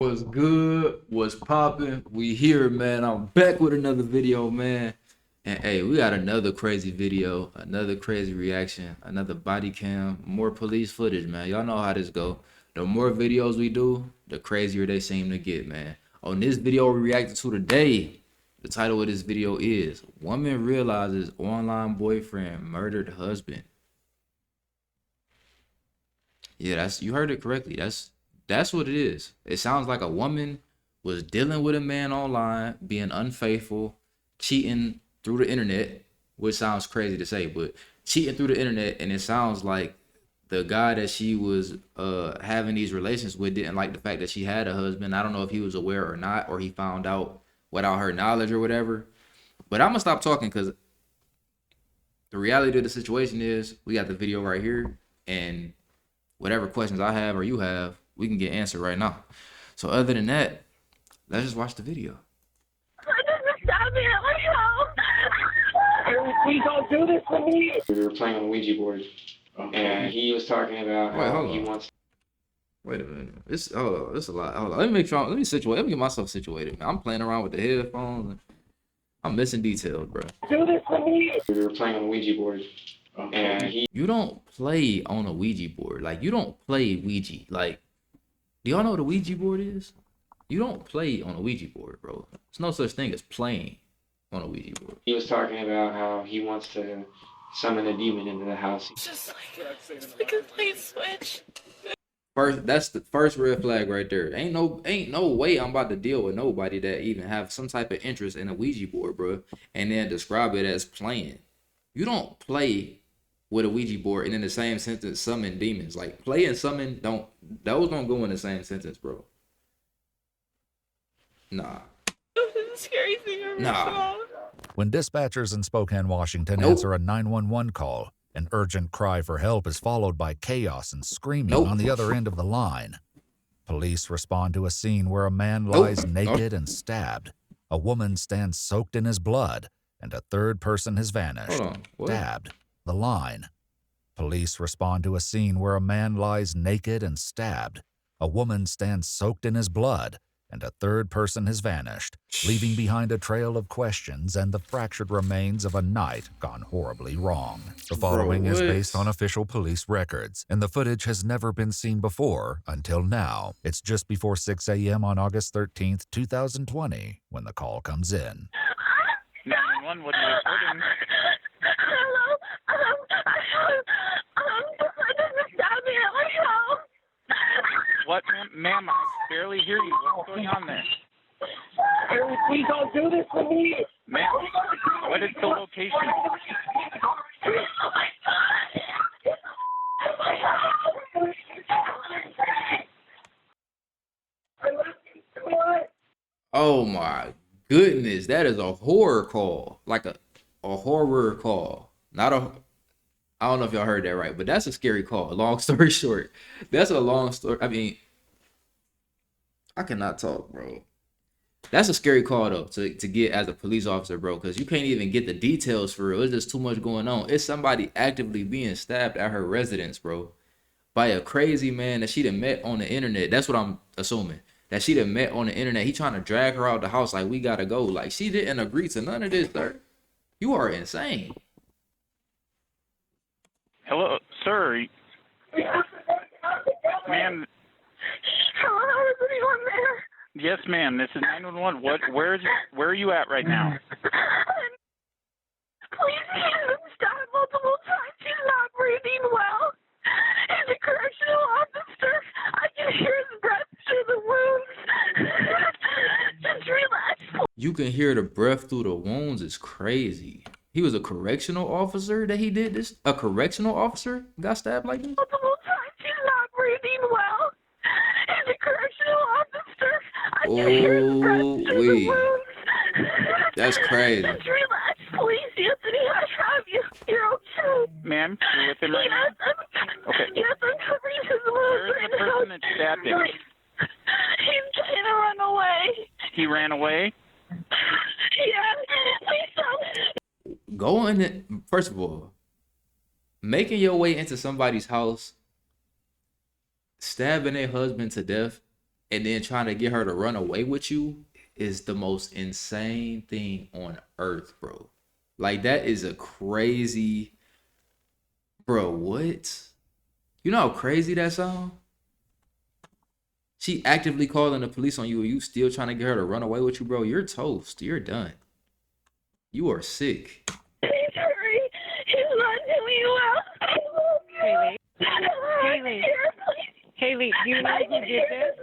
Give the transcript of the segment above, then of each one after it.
What's good? What's popping? We here, man. I'm back with another video, man. And hey, we got another crazy video, another crazy reaction, another body cam, more police footage, man. Y'all know how this go. The more videos we do, the crazier they seem to get, man. On this video we reacted to today, the title of this video is Woman Realizes Online Boyfriend Murdered Husband. Yeah, you heard it correctly. That's what it is. It sounds like a woman was dealing with a man online, being unfaithful, cheating through the internet, which sounds crazy to say, but cheating through the internet, and it sounds like the guy that she was having these relations with didn't like the fact that she had a husband. I don't know if he was aware or not, or he found out without her knowledge or whatever. But I'm gonna stop talking because the reality of the situation is we got the video right here, and whatever questions I have or you have, we can get answered right now. So other than that, let's just watch the video. Please don't do this to me. We were playing on the Ouija board, and he was talking about how he wants. Wait a minute. It's a lot. Hold on. Let me get myself situated, man. I'm playing around with the headphones. I'm missing details, bro. Do this to me. We were playing on the Ouija board, and You don't play on a Ouija board. Like, you don't play Ouija. Like, do y'all know what a Ouija board is? You don't play on a Ouija board, bro. There's no such thing as playing on a Ouija board. He was talking about how he wants to summon a demon into the house. Just like a light switch. That's the first red flag right there. Ain't no way I'm about to deal with nobody that even have some type of interest in a Ouija board, bro, and then describe it as playing. You don't play with a Ouija board and in the same sentence summon demons. Like, play and summon those don't go in the same sentence, bro. Nah. The scary thing ever Nah. When dispatchers in Spokane, Washington answer a 911 call, an urgent cry for help is followed by chaos and screaming on the other end of the line. Police respond to a scene where a man lies naked and stabbed. A woman stands soaked in his blood, and a third person has vanished. Hold on. What? Stabbed. The line. Police respond to a scene where a man lies naked and stabbed. A woman stands soaked in his blood, and a third person has vanished, leaving behind a trail of questions and the fractured remains of a night gone horribly wrong. The following is based on official police records, and the footage has never been seen before until now. It's just before 6 a.m. on August 13th, 2020, when the call comes in. 911, what are you reporting? Hello? Just stab me at my house. What, ma'am? I barely hear you. What's going on there? Please don't do this to me. Ma'am, what is the location? Oh my goodness, that is a horror call. Like a horror call. I don't know if y'all heard that right, but that's a scary call. Long story short, that's a long story. I mean, I cannot talk, bro. That's a scary call though to get as a police officer, bro, because you can't even get the details for real. It's just too much going on. It's somebody actively being stabbed at her residence, bro, by a crazy man that she done met on the internet. That's what I'm assuming. That she done met on the internet. He trying to drag her out the house like, we gotta go. Like, she didn't agree to none of this, sir. You are insane. Hello, sir. Ma'am. Hello, is anyone there? Yes, ma'am. This is 911. Where are you at right now? Please, she's been stabbed multiple times. She's not breathing well. He's a correctional officer. I can hear his breath through the wounds. Just relax. You can hear the breath through the wounds. It's crazy. He was a correctional officer that he did this? A correctional officer got stabbed like this? Multiple times. She's not breathing well. He's a correctional officer. I can hear his breath through the wounds. That's crazy. Just relax, please. Anthony, I have you. You're okay. Ma'am, you're with him right now? Okay. Yes, I'm covering his wounds. Where's the person that stabbed him? He's trying to run away. He ran away? Yeah, please stop. Going in, first of all, making your way into somebody's house, stabbing their husband to death, and then trying to get her to run away with you is the most insane thing on earth, bro. Like, that is a crazy, bro. What? You know how crazy that sound? She actively calling the police on you, and you still trying to get her to run away with you, bro. You're toast. You're done. You are sick. Please hurry. He's not doing well. I love you. Haley. Haley. Haley, do you know who did this?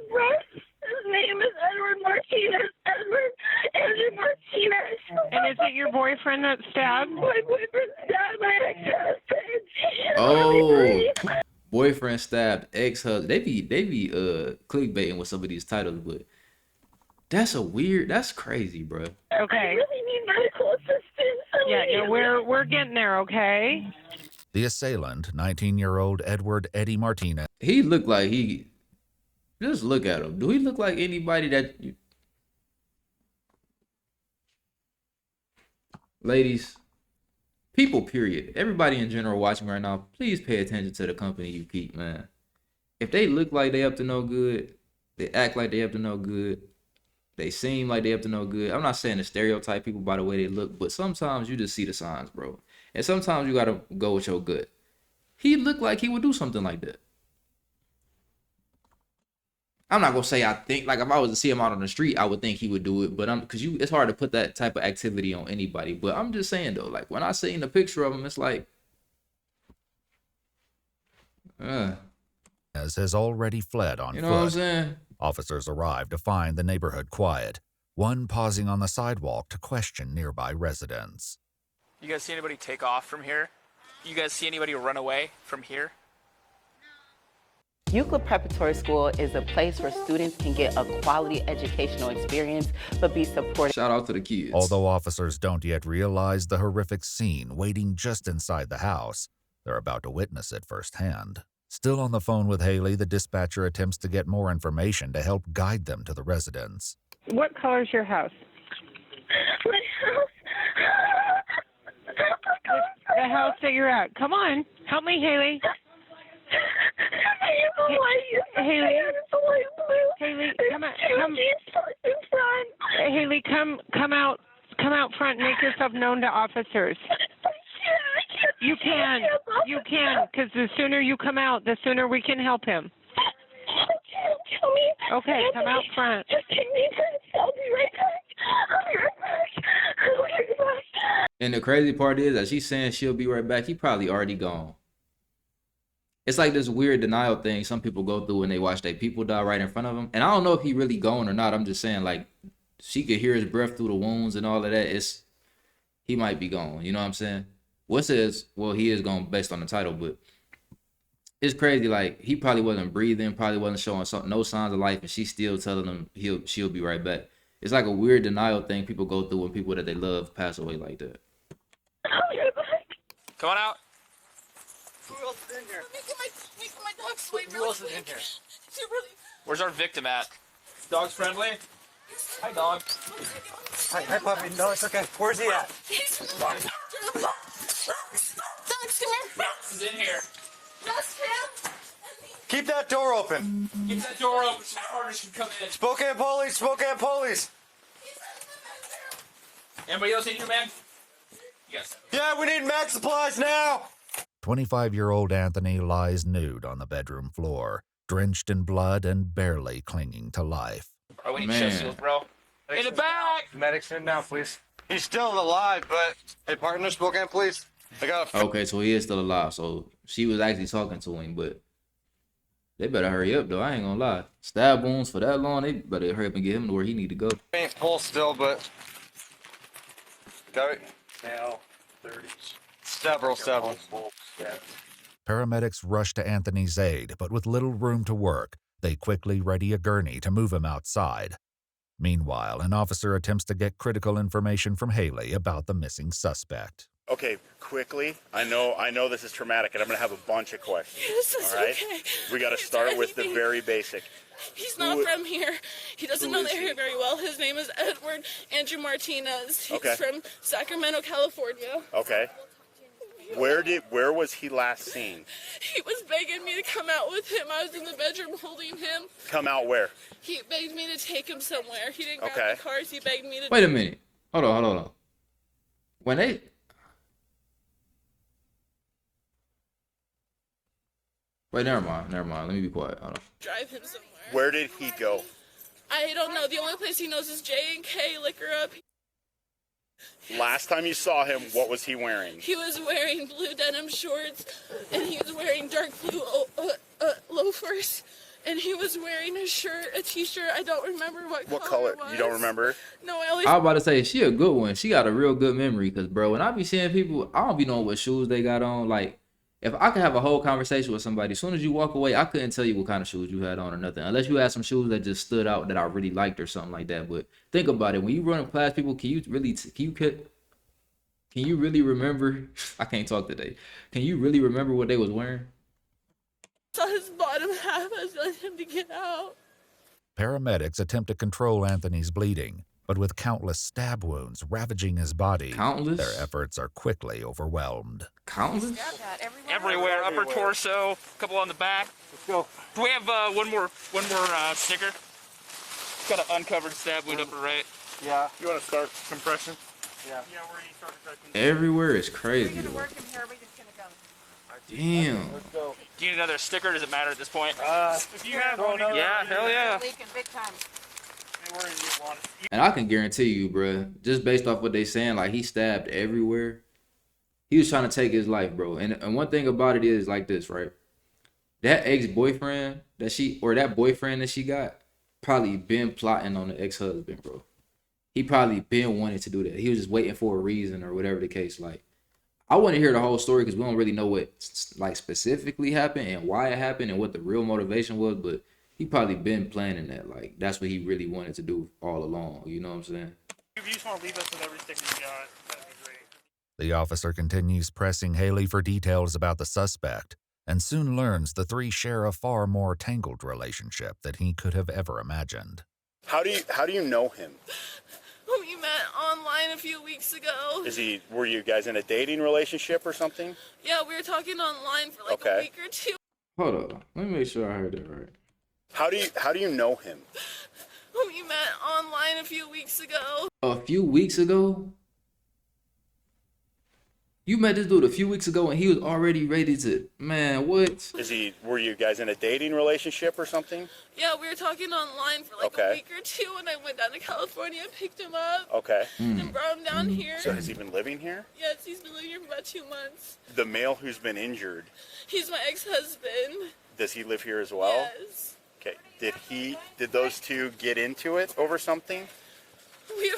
His name is Edward Martinez. Andrew Martinez. And is it your boyfriend that stabbed? My boyfriend stabbed my ex-husband. Oh, boyfriend stabbed ex-husband. They be clickbaiting with some of these titles, but that's crazy, bro. I Okay. really need medical assistance. Yeah, we're getting there, okay? The assailant, 19-year-old Edward Eddie Martinez, He looked like just look at him. Do he look like anybody that ladies, people, period. Everybody in general watching right now, please pay attention to the company you keep, man. If they look like they up to no good, they act like they up to no good, they seem like they up to no good. I'm not saying to stereotype people by the way they look, but sometimes you just see the signs, bro. And sometimes you gotta go with your gut. He looked like he would do something like that. I'm not gonna say I think, like, if I was to see him out on the street, I would think he would do it, but it's hard to put that type of activity on anybody. But I'm just saying though, like, when I seen the picture of him, it's like, has already fled on you foot. know what I'm saying? Officers arrived to find the neighborhood quiet, one pausing on the sidewalk to question nearby residents. You guys see anybody take off from here? You guys see anybody run away from here? Euclid Preparatory School is a place where students can get a quality educational experience, but be supported. Shout out to the kids. Although officers don't yet realize the horrific scene waiting just inside the house, they're about to witness it firsthand. Still on the phone with Haley, the dispatcher attempts to get more information to help guide them to the residence. What color is your house? My house. The house that you're at. Come on. Help me, Haley. Haley, Haley, come out front and make yourself known to officers. You can, because the sooner you come out, the sooner we can help him. Okay, come out front. Just take me first. I'll be right back. I'll be right back. I'll be right back. And the crazy part is that she's saying she'll be right back. He probably already gone. It's like this weird denial thing some people go through when they watch their people die right in front of them. And I don't know if he really gone or not. I'm just saying, like, she could hear his breath through the wounds and all of that. He might be gone. You know what I'm saying? What says, well, he is gone based on the title, but it's crazy. Like, he probably wasn't breathing, probably wasn't showing no signs of life, and she's still telling him she'll be right back. It's like a weird denial thing people go through when people that they love pass away like that. I'll be right back. Come on out. Who else is in here? Making my dog sleep. Who else is in here? Really... Where's our victim at? Dog's friendly? Hi, dog. Hi, puppy. No, it's okay. Where's he at? Dog's He's in here. That's him. Keep that door open. Keep that door open so partners can come in. Spokane police. Spokane police. Anybody else in here, man? Yes. Yeah, we need mag supplies now. 25-year-old Anthony lies nude on the bedroom floor, drenched in blood and barely clinging to life. Oh, we need chest seals, bro. In the back! Medics in now, please. He's still alive, but hey, partner, Spokane police. I got a... Okay, so he is still alive. So she was actually talking to him, but they better hurry up, though. I ain't gonna lie. Stab wounds for that long, they better hurry up and get him to where he need to go. Ain't full still, but got it. Now, 30s. Several. Paramedics rush to Anthony's aid, but with little room to work, they quickly ready a gurney to move him outside. Meanwhile, an officer attempts to get critical information from Haley about the missing suspect. Okay, quickly. I know this is traumatic, and I'm gonna have a bunch of questions. Yes, all right? Okay. We got to start with the very basic. He's not from here. He doesn't know the area very well. His name is Edward Andrew Martinez. He's from Sacramento, California. Okay. Where was he last seen? He was begging me to come out with him. I was in the bedroom holding him. Come out where? He begged me to take him somewhere. He didn't grab Okay. the cars. He begged me to. Wait a minute. Hold on. When they wait, never mind. Let me be quiet. Hold on. Drive him somewhere. Where did he go? I don't know. The only place he knows is J&K Liquor Up. Last time you saw him, what was he wearing? He was wearing blue denim shorts, and he was wearing dark blue loafers, and he was wearing a t-shirt. I don't remember what color it was. You don't remember? No, I always. I was about to say she a good one. She got a real good memory, cause bro, when I be seeing people, I don't be knowing what shoes they got on. Like, if I could have a whole conversation with somebody, as soon as you walk away, I couldn't tell you what kind of shoes you had on or nothing, unless you had some shoes that just stood out that I really liked or something like that. But think about it: when you run past people, can you really remember? I can't talk today. Can you really remember what they was wearing? Saw his bottom half. I was telling him to get out. Paramedics attempt to control Anthony's bleeding, but with countless stab wounds ravaging his body, their efforts are quickly overwhelmed. Countless? Everywhere, upper torso, a couple on the back. Let's go. Do we have one more sticker? Got an uncovered stab wound upper right. Yeah. You want to start compression? Yeah. Everywhere is crazy. Though. Damn. Let's go. Do you need another sticker? Does it matter at this point? If you have one, yeah, hell yeah. And I can guarantee you, bro, just based off what they saying, like he stabbed everywhere. He was trying to take his life, bro. And one thing about it is like this, right? That ex-boyfriend that boyfriend that she got probably been plotting on the ex-husband, bro. He probably been wanting to do that. He was just waiting for a reason or whatever the case. Like, I want to hear the whole story because we don't really know what like specifically happened and why it happened and what the real motivation was. But he probably been planning that. Like, that's what he really wanted to do all along. You know what I'm saying? If you just want to leave us with everything you got, that'd be great. The officer continues pressing Haley for details about the suspect and soon learns the three share a far more tangled relationship than he could have ever imagined. How do you know him? We met online a few weeks ago. Were you guys in a dating relationship or something? Yeah, we were talking online for like a week or two. Hold on. Let me make sure I heard that right. How do you know him? We met online a few weeks ago. A few weeks ago? You met this dude a few weeks ago and he was already ready to, man, what? Were you guys in a dating relationship or something? Yeah, we were talking online for like a week or two, and I went down to California and picked him up. Okay. And brought him down here. So has he been living here? Yes, he's been living here for about 2 months. The male who's been injured, He's my ex-husband. does he live here as well? Yes. Okay. Did those two get into it over something? I'm sorry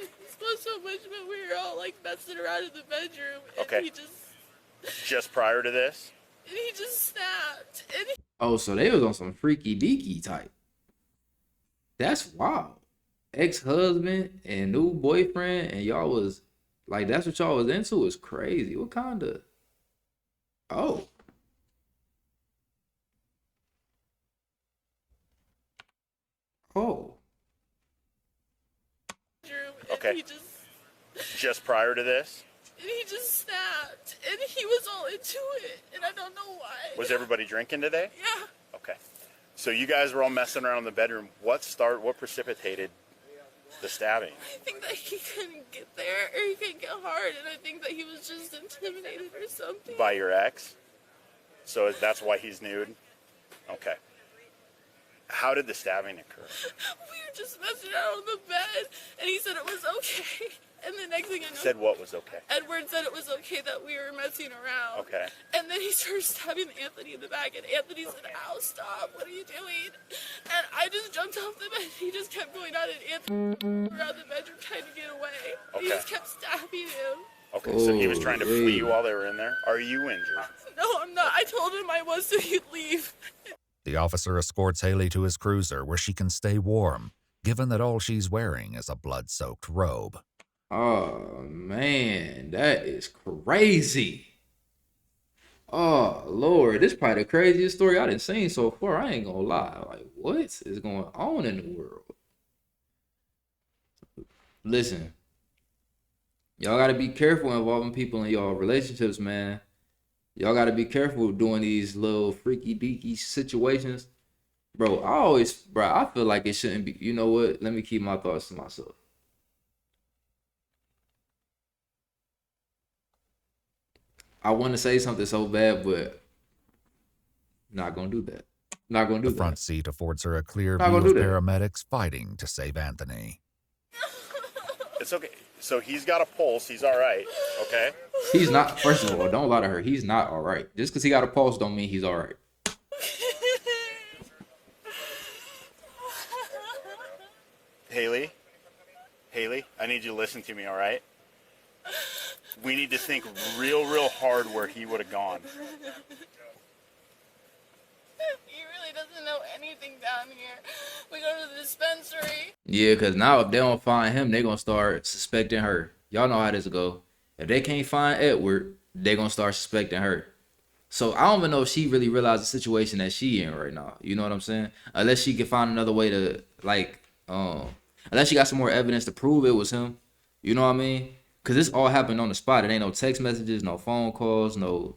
to disclose so much, but we were all like messing around in the bedroom. And Okay. he Just prior to this? And he just snapped. Oh, so they was on some freaky deaky type. That's wild. Ex-husband and new boyfriend, and y'all was like, that's what y'all was into. Is crazy. What kind of? Oh. Oh. Okay. Just prior to this? And he just snapped. And he was all into it. And I don't know why. Was everybody drinking today? Yeah. Okay. So you guys were all messing around in the bedroom. What precipitated the stabbing? I think that he couldn't get there, or he couldn't get hard, and I think that he was just intimidated or something. By your ex? So that's why he's nude? Okay. How did the stabbing occur? We were just messing around on the bed, and he said it was okay. And the next thing I know, Said what was okay? Edward said it was okay that we were messing around. Okay. And then he started stabbing Anthony in the back, and Anthony said, "Ow, stop, what are you doing?" And I just jumped off the bed. He just kept going out, and Anthony around the bedroom trying to get away. Okay. He just kept stabbing him. Okay, so he was trying to flee while they were in there? Are you injured? No, I'm not. I told him I was, so he'd leave. The officer escorts Haley to his cruiser where she can stay warm, given that all she's wearing is a blood-soaked robe. Oh, man, that is crazy. Oh, Lord, this is probably the craziest story I done seen so far. I ain't gonna lie. Like, what is going on in the world? Listen, Y'all gotta be careful involving people in y'all relationships, man. Y'all gotta be careful doing these little freaky deaky situations. Bro, I feel like it shouldn't be. You know what? Let me keep my thoughts to myself. I want to say something so bad, but not gonna do that. Not gonna do that. The front seat affords her a clear Not view gonna of do that. paramedics fighting to save Anthony. It's okay. So he's got a pulse. He's all right. Okay. He's not. First of all, don't lie to her. He's not all right. Just because he got a pulse don't mean he's all right. Haley, I need you to listen to me, all right? We need to think real hard where he would have gone. He really doesn't know anything down here. We go to the dispensary. Yeah, because now if they don't find him, they're going to start suspecting her. Y'all know how this go. If they can't find Edward, they're going to start suspecting her. So I don't even know if she really realized the situation that she in right now. You know what I'm saying? Unless she can find another way to, like, unless she got some more evidence to prove it was him. You know what I mean? Because this all happened on the spot. It ain't no text messages, no phone calls, no...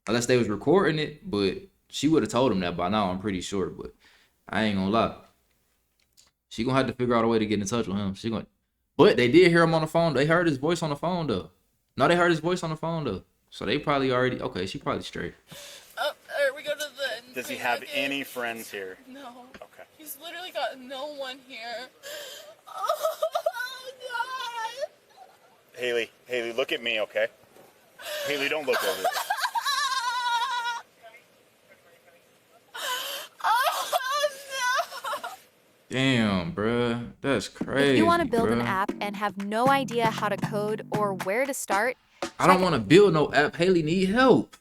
Unless they was recording it, but she would have told him that by now, I'm pretty sure. But I ain't gonna lie. She gonna have to figure out a way to get in touch with him. But they did hear him on the phone. They heard his voice on the phone, though. No, they heard his voice on the phone, though. So they probably already... Okay, she probably straight. We go to the... Does he have any friends here? No. Okay. He's literally got no one here. Oh, God. Haley, look at me, okay? Haley, don't look over there. Damn, bruh. That's crazy. If you want to build an bruh. app and have no idea how to code or where to start, I don't want to build no app. Haley need help.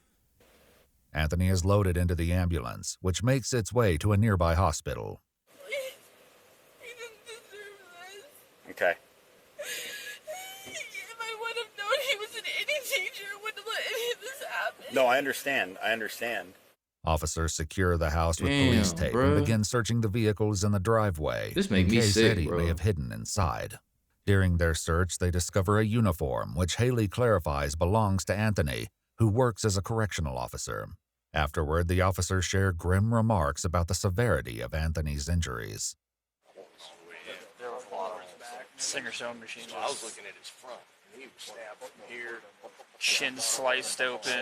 Anthony is loaded into the ambulance, which makes its way to a nearby hospital. Okay. If I would have known he was an any teacher, I wouldn't let any of this happen. No, I understand. Officers secure the house with Damn, police tape bruh. and begin searching the vehicles in the driveway This make in me case sick, Eddie bro. may have hidden inside. During their search, they discover a uniform, which Haley clarifies belongs to Anthony, who works as a correctional officer. Afterward, the officers share grim remarks about the severity of Anthony's injuries. Singer sewing machine. I was looking at his front. He was stabbed from here to Chin sliced open.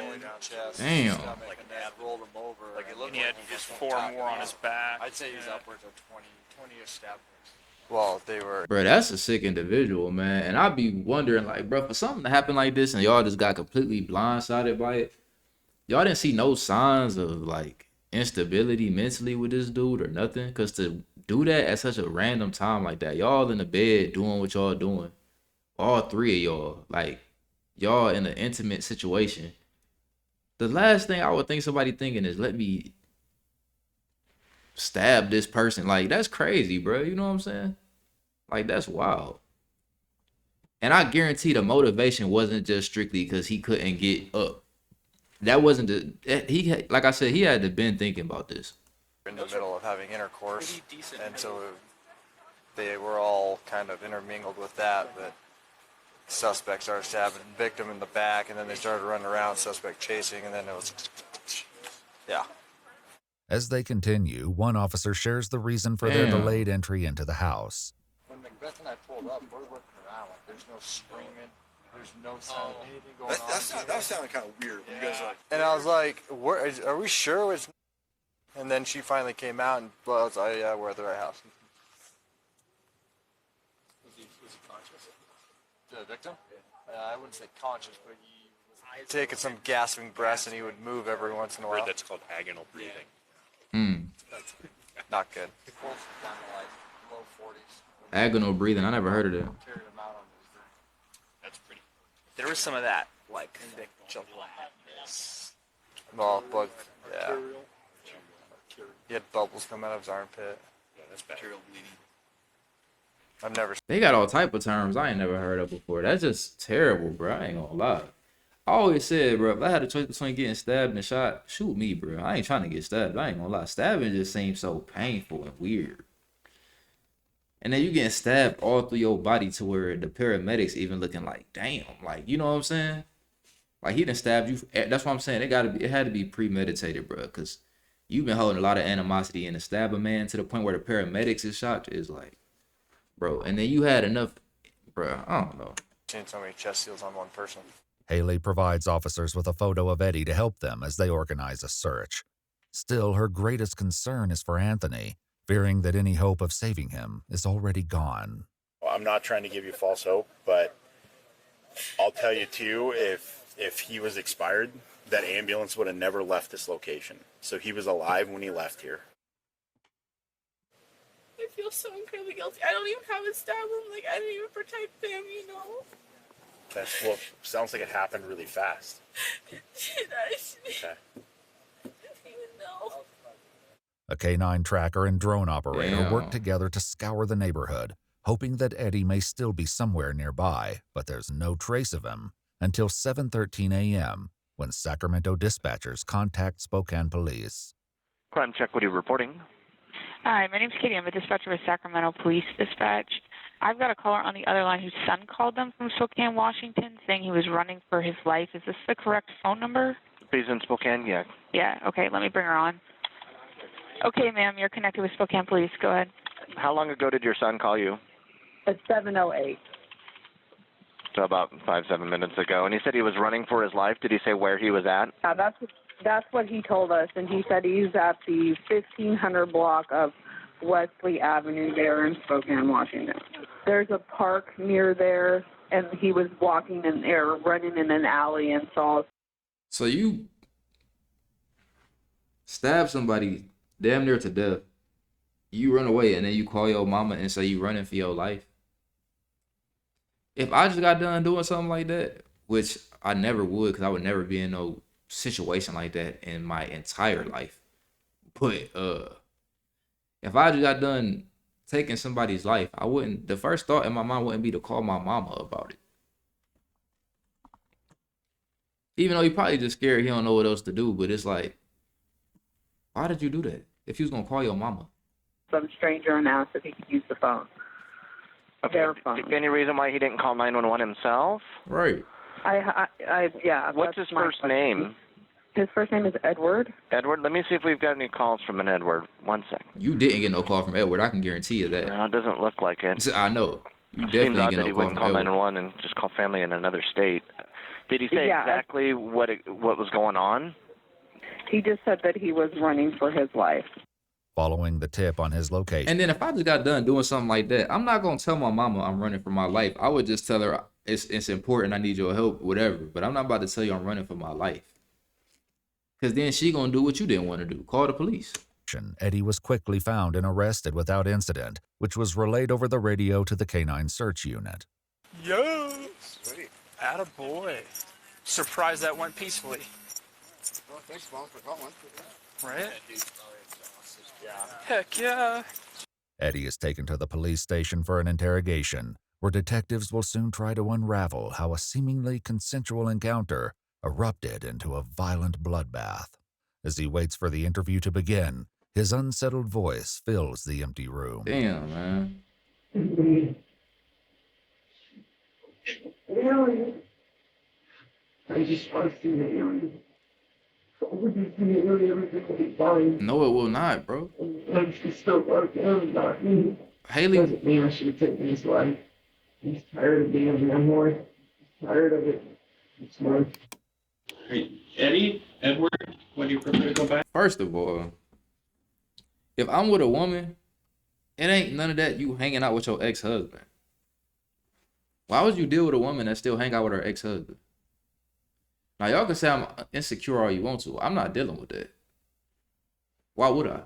Damn. like a dad rolled him over. Like it looked And he had like he was 4 from more on his back. I'd say he's upwards of 20-ish stab wounds. Well, they were. Bro, that's a sick individual, man. And I'd be wondering, like, bro, for something to happen like this and y'all just got completely blindsided by it, y'all didn't see no signs of, like, instability mentally with this dude or nothing? Because to do that at such a random time like that, y'all in the bed doing what y'all doing, all three of y'all, like, y'all in an intimate situation. The last thing I would think somebody thinking is, let me stab this person. Like, that's crazy, bro. You know what I'm saying? Like, that's wild. And I guarantee the motivation wasn't just strictly because he couldn't get up. That wasn't the like I said, he had to been thinking about this. In the middle of having intercourse, and so they were all kind of intermingled with that. But suspect started stabbing victim in the back, and then they started running around, suspect chasing, and then it was, yeah. As they continue, one officer shares the reason for their Damn. delayed entry into the house. When Macbeth and I pulled up, we're looking around like there's no screaming, there's no sound of anything going on. That sounded kind of weird when you guys were like. And I was like, are we sure it's... And then she finally came out and, well, I was like, yeah, we're at the right house. Was he conscious? The victim? I wouldn't say conscious, but he was taking some gasping breaths and he would move every once in a while. That's called agonal breathing. Not good. The pulse was down to like low 40s. Agonal breathing. I never heard of that. Carried him out on his That's pretty. There was some of that, like, thick July. well, but, yeah. He had bubbles coming out of his armpit. Yeah, that's bad. I've never... They got all type of terms I ain't never heard of before. That's just terrible, bro. I ain't gonna lie. I always said, bro, if I had a choice between getting stabbed and shot, shoot me, bro. I ain't trying to get stabbed. I ain't gonna lie. Stabbing just seems so painful and weird. And then you getting stabbed all through your body to where the paramedics even looking like, damn, like, you know what I'm saying? Like, he done stabbed you. That's what I'm saying. It had to be premeditated, bro. Because you've been holding a lot of animosity, and to stab a man to the point where the paramedics is shocked is like, bro. And then you had enough, bro. I don't know. Seen so many chest seals on one person. Haley provides officers with a photo of Eddie to help them as they organize a search. Still, her greatest concern is for Anthony, fearing that any hope of saving him is already gone. Well, I'm not trying to give you false hope, but I'll tell you too, if he was expired, that ambulance would have never left this location. So he was alive when he left here. I feel so incredibly guilty. I don't even have a stab him. Like, I didn't even protect them, you know? That's what sounds like it happened really fast. Did I? Okay. I didn't even know. A canine tracker and drone operator Damn. work together to scour the neighborhood, hoping that Eddie may still be somewhere nearby, but there's no trace of him until 7:13 a.m. when Sacramento dispatchers contact Spokane Police. Crime check, what are you reporting? Hi, my name's Katie. I'm a dispatcher with Sacramento Police Dispatch. I've got a caller on the other line whose son called them from Spokane, Washington, saying he was running for his life. Is this the correct phone number? He's in Spokane, yeah. Yeah, okay, let me bring her on. Okay, ma'am, you're connected with Spokane Police. Go ahead. How long ago did your son call you? At 7:08. So about 5-7 minutes ago. And he said he was running for his life. Did he say where he was at? Yeah, that's what he told us, and he said he's at the 1500 block of Wesley Avenue there in Spokane, Washington. There's a park near there, and he was walking in there, running in an alley, and saw. So you stab somebody damn near to death. You run away, and then you call your mama and say you running for your life. If I just got done doing something like that, which I never would, because I would never be in no situation like that in my entire life. But if I just got done taking somebody's life, I wouldn't. The first thought in my mind wouldn't be to call my mama about it. Even though he probably just scared, he don't know what else to do. But it's like, why did you do that? If you was gonna call your mama. Some stranger and asked if he could use the phone. Okay. Their phone. Any reason why he didn't call 911 himself? Right. Yeah. What's his first name? His first name is Edward. Edward? Let me see if we've got any calls from an Edward. 1 second. You didn't get no call from Edward. I can guarantee you that. No, it doesn't look like it. I know. You Seems definitely odd get that no he call wouldn't from call Edward. 911 and just call family in another state. Did he say Yeah. exactly what was going on? He just said that he was running for his life. Following the tip on his location. And then if I just got done doing something like that, I'm not gonna tell my mama I'm running for my life. I would just tell her it's important. I need your help, whatever. But I'm not about to tell you I'm running for my life. Because then she gonna do what you didn't want to do. Call the police. Eddie was quickly found and arrested without incident, which was relayed over the radio to the canine search unit. Yo! Sweet. Attaboy. Surprised that went peacefully. Well, thanks, Mom, for calling. Right? Heck yeah. Eddie is taken to the police station for an interrogation, where detectives will soon try to unravel how a seemingly consensual encounter erupted into a violent bloodbath. As he waits for the interview to begin, his unsettled voice fills the empty room. Damn, man. Alien. I just want to see the alien. So would you see the alien, everything will be fine. No, it will not, bro. And she's still working, not me. Haley. Doesn't mean I should have taken his life. He's tired of being a landlord. He's tired of it. It's worth. Hey, Eddie, Edward, when do you prefer to go back? First of all, if I'm with a woman, it ain't none of that you hanging out with your ex-husband. Why would you deal with a woman that still hang out with her ex-husband? Now, y'all can say I'm insecure all you want to. I'm not dealing with that. Why would I?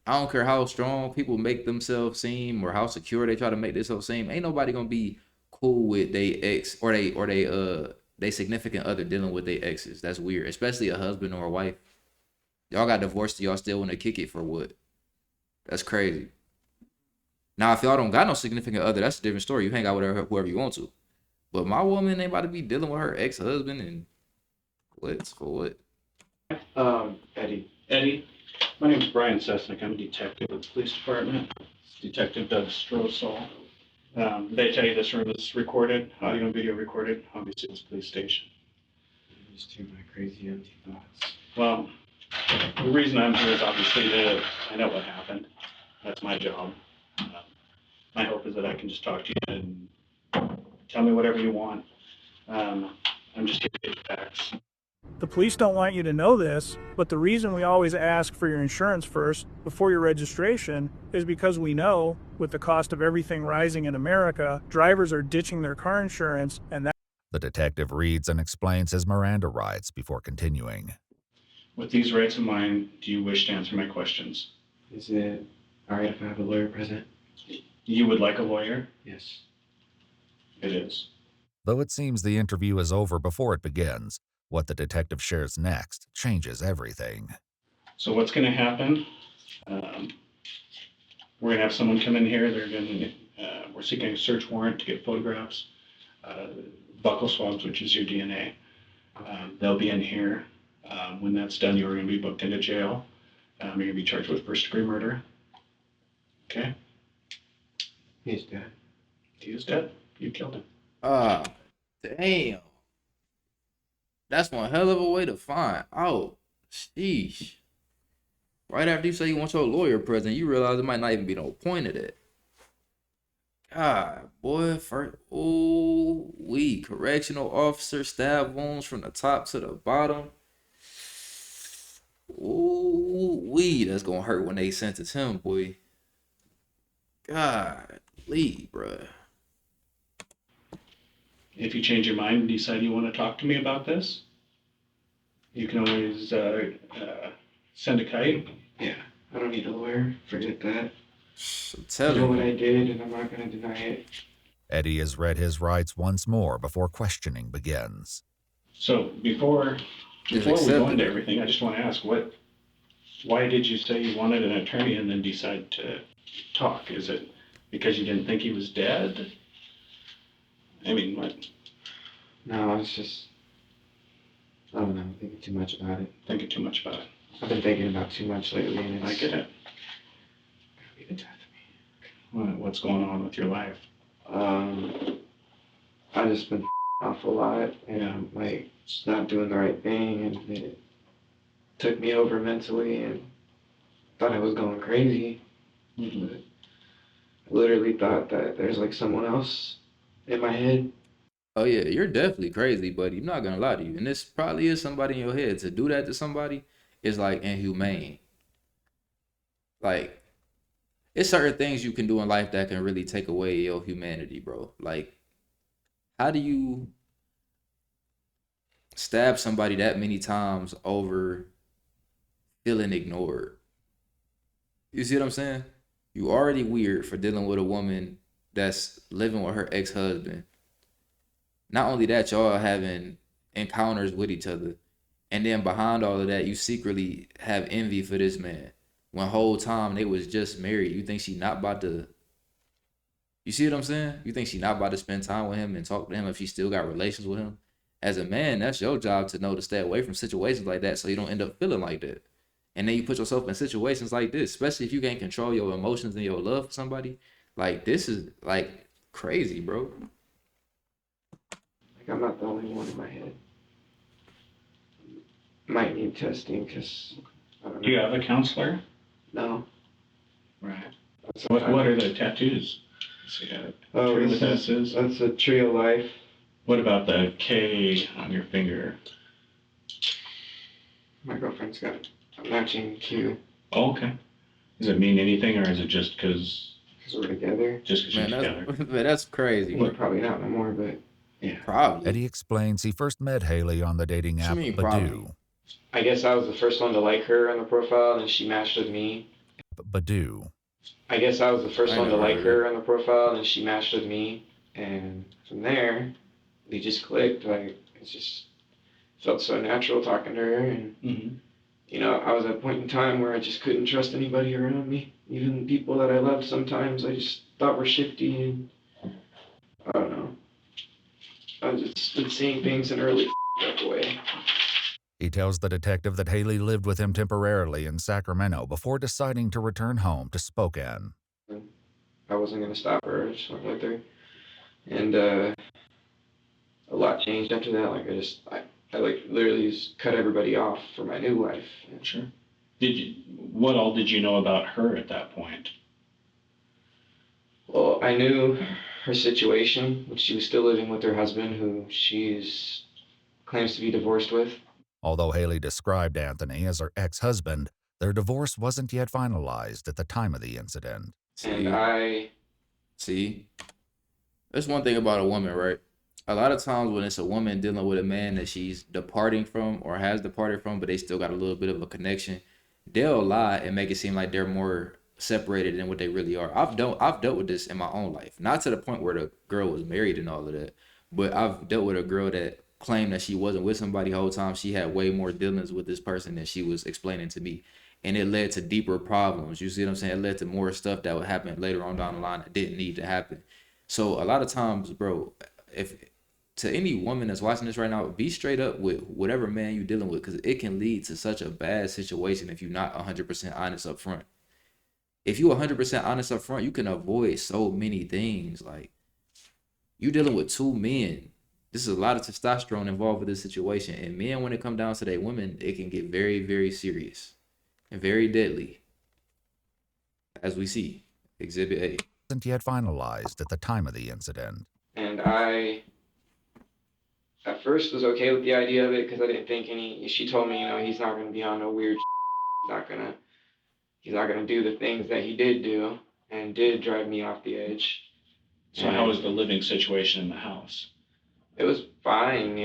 I don't care how strong people make themselves seem or how secure they try to make themselves seem. Ain't nobody gonna be cool with they ex or they significant other dealing with their exes. That's weird, especially a husband or a wife. Y'all got divorced, y'all still want to kick it for what? That's crazy. Now, if y'all don't got no significant other, that's a different story. You hang out with her whoever you want to. But my woman ain't about to be dealing with her ex-husband and for what? Eddie, My name is Brian Sesnick. I'm a detective with the police department. It's Detective Doug Strosall. Did I tell you this room is recorded, audio and video recorded? Obviously, it's a police station. Just to my crazy empty thoughts. Well, the reason I'm here is obviously to find out what happened. That's my job. My hope is that I can just talk to you and tell me whatever you want. I'm just here to get facts. The police don't want you to know this, but the reason we always ask for your insurance first before your registration is because we know, with the cost of everything rising in America, drivers are ditching their car insurance, and that. The detective reads and explains his Miranda rights before continuing. With these rights in mind, do you wish to answer my questions? Is it all right if I have a lawyer present? You would like a lawyer? Yes. It is. Though it seems the interview is over before it begins, what the detective shares next changes everything. So what's going to happen? We're going to have someone come in here. We're seeking a search warrant to get photographs, buccal swabs, which is your DNA. They'll be in here. When that's done, you're going to be booked into jail. You're going to be charged with first-degree murder. Okay? He's dead. He is dead. You killed him. Damn. That's one hell of a way to find out. Sheesh. Right after you say you want your lawyer present, you realize there might not even be no point of that. God, boy, correctional officer, stab wounds from the top to the bottom. That's gonna hurt when they sentence him, boy. God, bruh. If you change your mind and decide you want to talk to me about this, you can always send a kite. Yeah, I don't need a lawyer. Forget that. Tell I know him. what I did, and I'm not going to deny it. Eddie has read his rights once more before questioning begins. So before we go into everything, I just want to ask, why did you say you wanted an attorney and then decide to talk? Is it because you didn't think he was dead? I mean, what? No, it's just, I don't know, thinking too much about it. Thinking too much about it. I've been thinking about too much lately, and it's... I get it. Gotta be the death of me. What's going on with your life? I've just been off a lot, and I'm like just not doing the right thing, and it took me over mentally, and thought I was going crazy. Mm-hmm. But I literally thought that there's like someone else in my head. Oh yeah, you're definitely crazy, buddy. I'm not gonna lie to you. And this probably is somebody in your head. To do that to somebody is like inhumane. Like, it's certain things you can do in life that can really take away your humanity, bro. Like, how do you stab somebody that many times over feeling ignored? You see what I'm saying? You already weird for dealing with a woman that's living with her ex-husband. Not only that, y'all having encounters with each other. And then behind all of that, you secretly have envy for this man. When whole time they was just married. You think she not about to... You see what I'm saying? You think she not about to spend time with him and talk to him if she still got relations with him? As a man, that's your job to know to stay away from situations like that so you don't end up feeling like that. And then you put yourself in situations like this, especially if you can't control your emotions and your love for somebody. Like, this is, like, crazy, bro. Like, I'm not the only one in my head. Might need testing, because, I don't know. Do you have a counselor? No. Right. What are the tattoos? See, Oh, tree with S's. That's a tree of life. What about the K on your finger? My girlfriend's got a matching Q. Oh, okay. Does it mean anything, or is it just because we're together? Just because you're together? Man, that's crazy. Well, probably not no more, but yeah. Probably. Eddie explains he first met Haley on the dating app Badoo. I guess I was the first one to like her on the profile, and then she matched with me. Badoo. I guess I was the first one to like her on the profile, and then she matched with me. And from there, we just clicked. Like, it just felt so natural talking to her. And, you know, I was at a point in time where I just couldn't trust anybody around me. Even people that I loved sometimes I just thought were shifty. And I don't know. I've just been seeing things in a really up way. He tells the detective that Haley lived with him temporarily in Sacramento before deciding to return home to Spokane. I wasn't going to stop her. I just went with her. And a lot changed after that. Like, I like literally just cut everybody off for my new life. Sure. What all did you know about her at that point? Well, I knew her situation, which she was still living with her husband, who claims to be divorced with. Although Haley described Anthony as her ex-husband, their divorce wasn't yet finalized at the time of the incident. See, there's one thing about a woman, right? A lot of times when it's a woman dealing with a man that she's departing from or has departed from, but they still got a little bit of a connection, they'll lie and make it seem like they're more separated than what they really are. I've dealt with this in my own life, not to the point where the girl was married and all of that, but I've dealt with a girl that claimed that she wasn't with somebody the whole time. She had way more dealings with this person than she was explaining to me, and it led to deeper problems. You see what I'm saying? It led to more stuff that would happen later on down the line that didn't need to happen. So a lot of times, bro, if to any woman that's watching this right now, be straight up with whatever man you're dealing with, because it can lead to such a bad situation if you're not 100% honest up front. If you're 100% honest up front, you can avoid so many things. Like, you dealing with two men. This is a lot of testosterone involved with this situation. And men, when it comes down to their women, it can get very, very serious and very deadly. As we see, Exhibit A. Wasn't yet finalized at the time of the incident. And I, at first, was okay with the idea of it because I didn't think she told me, he's not going to be on no weird he's not going to do the things that he did do and did drive me off the edge. So how was the living situation in the house? It was fine,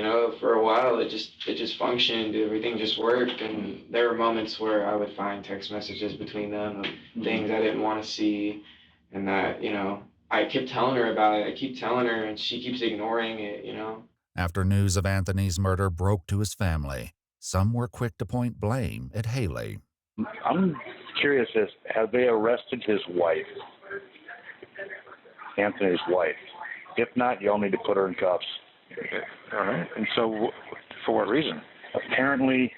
for a while it just functioned, everything just worked, and there were moments where I would find text messages between them of things I didn't want to see, and that, I kept telling her about it, I keep telling her, and she keeps ignoring it, After news of Anthony's murder broke to his family, some were quick to point blame at Haley. I'm curious, have they arrested his wife, Anthony's wife? If not, y'all need to put her in cuffs. All right. And so, for what reason? Apparently,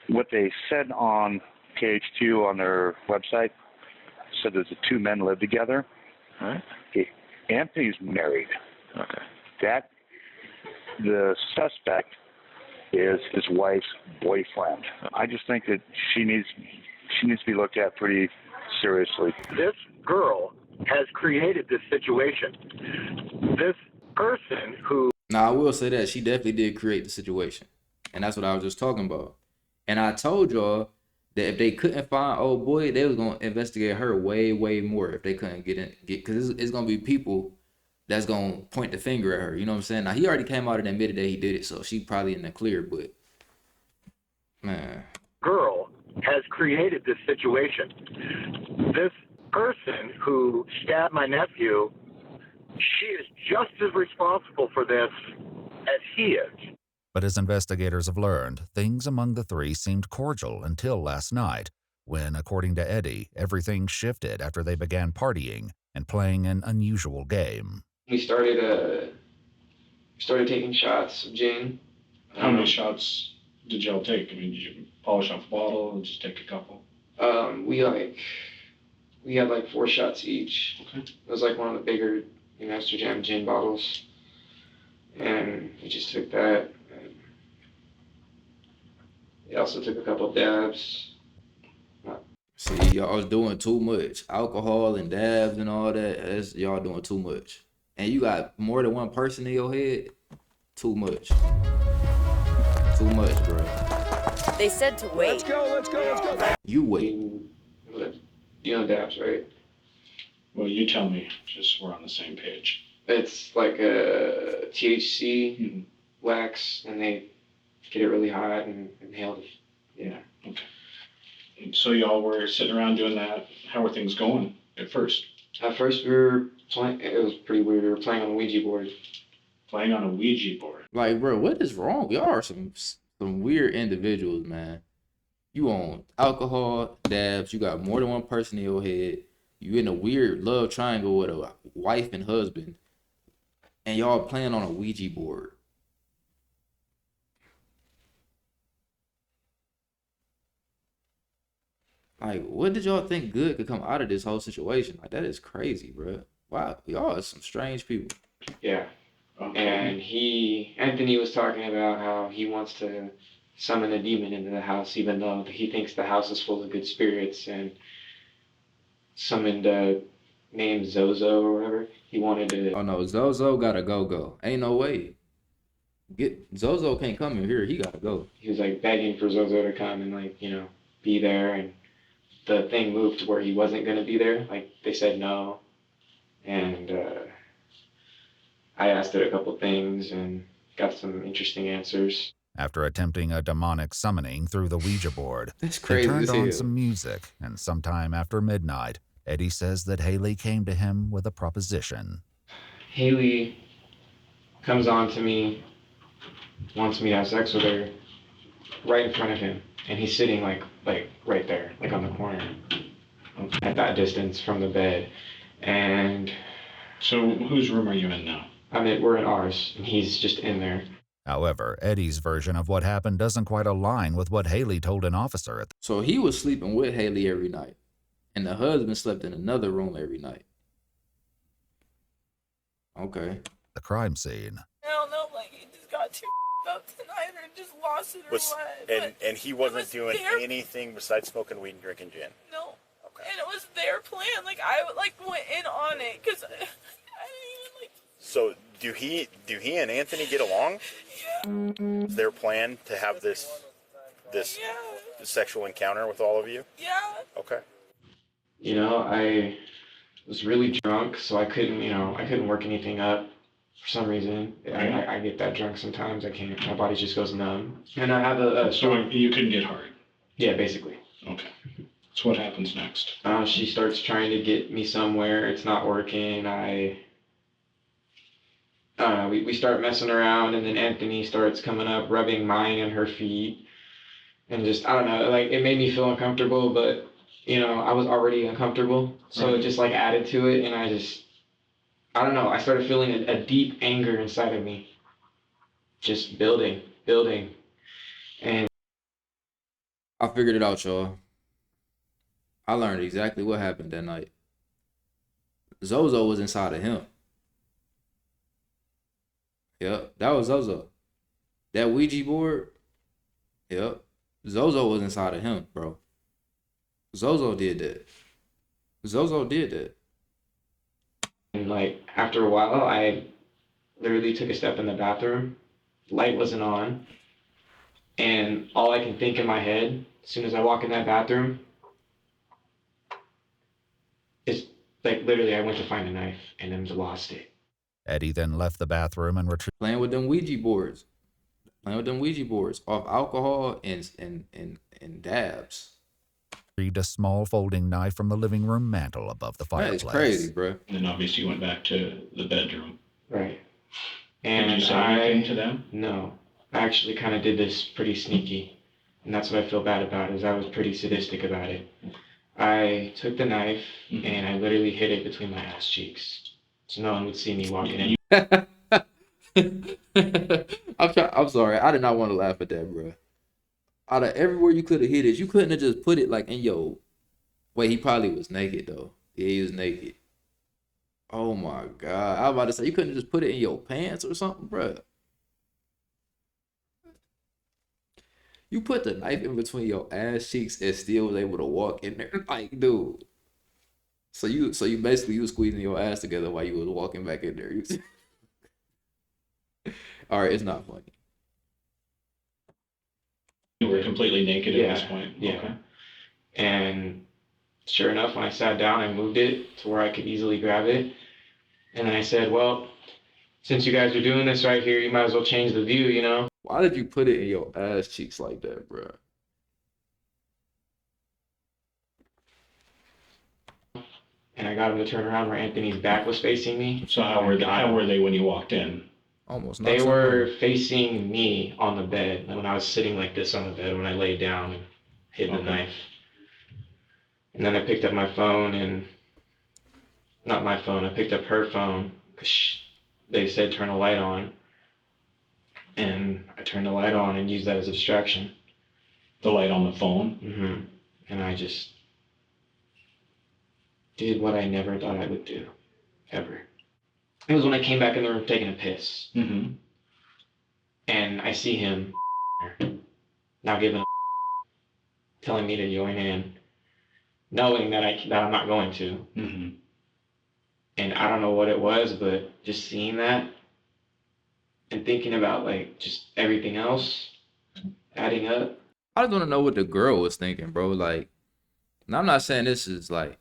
what they said on page 2 on their website said that the two men live together. All right. Anthony's married. Okay. The suspect is his wife's boyfriend. I just think that she needs to be looked at pretty seriously. This girl has created this situation. This person who... Now, I will say that she definitely did create the situation. And that's what I was just talking about. And I told y'all that if they couldn't find old boy, they was going to investigate her way, way more if they couldn't because it's going to be people that's going to point the finger at her. You know what I'm saying? Now, he already came out and admitted that he did it, so she probably in the clear, but, man. Girl has created this situation. This person who stabbed my nephew, she is just as responsible for this as he is. But as investigators have learned, things among the three seemed cordial until last night, when, according to Eddie, everything shifted after they began partying and playing an unusual game. We started taking shots of gin. How many shots did y'all take? I mean, did you polish off a bottle or just take a couple? We had like 4 shots each. Okay. It was like one of the bigger Master Jam gin bottles. And we just took that. And we also took a couple dabs. See, y'all was doing too much. Alcohol and dabs and all that, y'all doing too much. And you got more than one person in your head, too much. Too much, bro. They said to wait. Let's go. You wait. You know dabs, right? Well, you tell me, just we're on the same page. It's like a THC wax, and they get it really hot and inhale it. Yeah. Okay. So y'all were sitting around doing that. How were things going at first? At first, we were playing. It was pretty weird. We were playing on the Ouija board. Playing on a Ouija board? Like, bro, what is wrong? Y'all are some weird individuals, man. You on alcohol, dabs. You got more than one person in your head. You in a weird love triangle with a wife and husband, and y'all playing on a Ouija board. Like, what did y'all think good could come out of this whole situation? Like, that is crazy, bro. Wow, y'all are some strange people. Yeah. And Anthony was talking about how he wants to summon a demon into the house, even though he thinks the house is full of good spirits, and summoned a name Zozo or whatever. He wanted to. Oh no, Zozo gotta go. Ain't no way. Zozo can't come in here. He gotta go. He was like begging for Zozo to come and like, you know, be there, and the thing moved to where he wasn't gonna be there. Like they said no, and I asked it a couple things and got some interesting answers. After attempting a demonic summoning through the Ouija board, That's they crazy turned as on hell. some music, and sometime after midnight, Eddie says that Haley came to him with a proposition. Haley comes on to me, wants me to have sex with her, right in front of him, and he's sitting like right there, like on the corner, at that distance from the bed. And so, whose room are you in now? We're in ours, and he's just in there. However, Eddie's version of what happened doesn't quite align with what Haley told an officer at So he was sleeping with Haley every night, and the husband slept in another room every night. Okay. the crime scene. I don't know, like he just got too up tonight or just lost it or what. And he wasn't doing their- anything besides smoking weed and drinking gin. No. Okay. And it was their plan. Like I went in on it because I didn't even like. So do he and Anthony get along? Yeah. Is their plan to have this sexual encounter with all of you? Yeah. Okay. You know, I was really drunk, so I couldn't work anything up for some reason. I get that drunk sometimes. I can't. My body just goes numb. And I have a So you couldn't get hard? Yeah, basically. Okay. So what happens next? She starts trying to get me somewhere. It's not working. We start messing around, and then Anthony starts coming up, rubbing mine and her feet. And just, I don't know, like, it made me feel uncomfortable, but, you know, I was already uncomfortable. So it just, like, added to it, and I don't know, I started feeling a deep anger inside of me. Just building. And I figured it out, y'all. I learned exactly what happened that night. Zozo was inside of him. Yep, that was Zozo. That Ouija board, yep. Zozo was inside of him, bro. Zozo did that. And like after a while, I literally took a step in the bathroom. Light wasn't on, and all I can think in my head as soon as I walk in that bathroom is like literally I went to find a knife and then lost it. Eddie then left the bathroom and retrieved Playing with them Ouija boards off alcohol and dabs. a small folding knife from the living room mantel above the fireplace. That is crazy, bro. And then obviously you went back to the bedroom. Right. And did you say anything to them? No. I actually kind of did this pretty sneaky. And that's what I feel bad about, is I was pretty sadistic about it. I took the knife and I literally hid it between my ass cheeks. So no one would see me walking in. I'm sorry. I did not want to laugh at that, bro. Out of everywhere you could have hit it, you couldn't have just put it like in your... Wait, he probably was naked, though. Yeah, he was naked. Oh, my God. I was about to say, you couldn't have just put it in your pants or something, bro. You put the knife in between your ass cheeks and still was able to walk in there. Like, dude. So you basically you was squeezing your ass together while you was walking back in there. All right, it's not funny. You were completely naked at this point? Yeah. Okay. And sure enough, when I sat down, I moved it to where I could easily grab it. And then I said, well, since you guys are doing this right here, you might as well change the view, you know? Why did you put it in your ass cheeks like that, bro? And I got him to turn around where Anthony's back was facing me. So how were they when you walked in? Almost. They were facing me on the bed. When I was sitting like this on the bed, when I laid down and hid the knife. And then I picked up my phone and... Not my phone, I picked up her phone. Because they said turn a light on. And I turned the light on and used that as a distraction. The light on the phone? Mm-hmm. And I just did what I never thought I would do, ever. It was when I came back in the room taking a piss. Mm-hmm. And I see him not giving a telling me to join in, knowing that I'm not going to. Mm-hmm. And I don't know what it was, but just seeing that and thinking about like just everything else adding up. I just want to know what the girl was thinking, bro. Like, and I'm not saying this is like,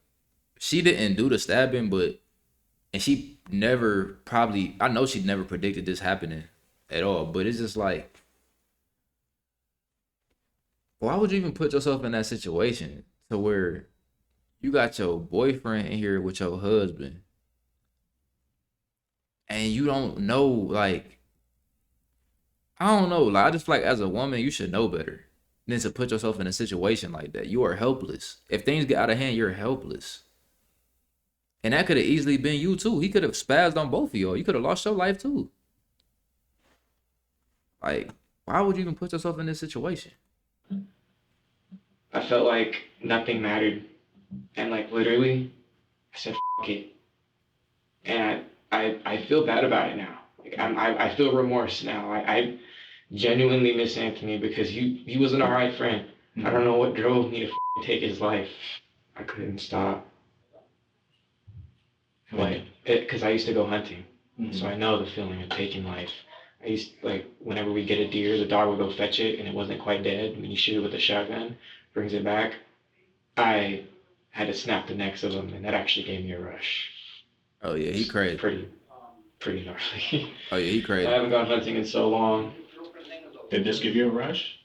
she didn't do the stabbing, but, and she never probably, I know she never predicted this happening at all, but it's just like, why would you even put yourself in that situation to where you got your boyfriend in here with your husband and you don't know, like, I don't know, like, I just feel like as a woman, you should know better than to put yourself in a situation like that. You are helpless. If things get out of hand, you're helpless. And that could have easily been you too. He could have spazzed on both of y'all. You could have lost your life too. Like, why would you even put yourself in this situation? I felt like nothing mattered. And like literally, I said, F it. And I feel bad about it now. Like I feel remorse now. I genuinely miss Anthony because he was an alright friend. I don't know what drove me to take his life. I couldn't stop. Like, because I used to go hunting. So I know the feeling of taking life. I used, like, whenever we get a deer, the dog would go fetch it and it wasn't quite dead. When you shoot it with a shotgun, brings it back. I had to snap the necks of them, and that actually gave me a rush. Oh yeah, he crazy. Pretty gnarly. Oh yeah, he crazy. I haven't gone hunting in so long. Did this give you a rush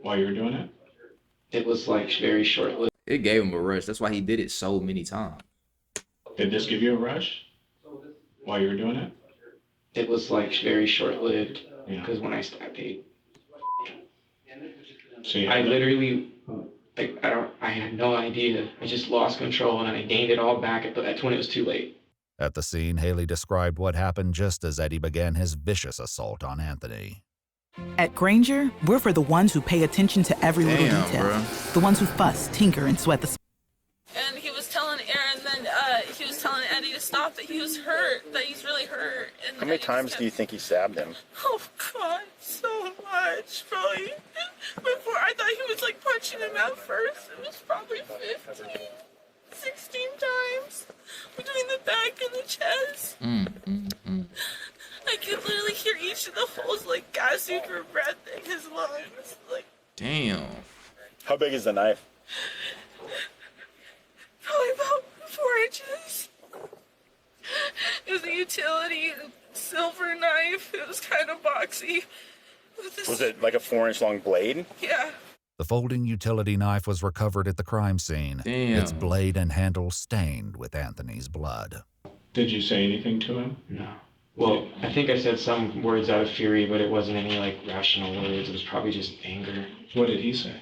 while you were doing it? It was like very short-lived. It gave him a rush. That's why he did it so many times. Did this give you a rush while you were doing it? It was like very short-lived because when I started, I literally, like, I had no idea. I just lost control and I gained it all back. That's when it was too late. At the scene, Haley described what happened just as Eddie began his vicious assault on Anthony. At Granger, we're for the ones who pay attention to every little detail. Bro. The ones who fuss, tinker, and sweat the And he was telling Aaron, then he was telling Eddie to stop, that he was hurt, that he's really hurt. And How many times do you think he stabbed him? Oh God, so much, probably. Before I thought he was like punching him at first. It was probably 15, 16 times between the back and the chest. I could literally hear each of the holes like gasping for breath in his lungs. Like, damn. How big is the knife? probably about 4 inches. It was a utility silver knife. It was kind of boxy. Was it like a 4-inch long blade? Yeah. The folding utility knife was recovered at the crime scene, its blade and handle stained with Anthony's blood. Did you say anything to him? No. Well, I think I said some words out of fury, but it wasn't any like rational words. It was probably just anger. What did he say?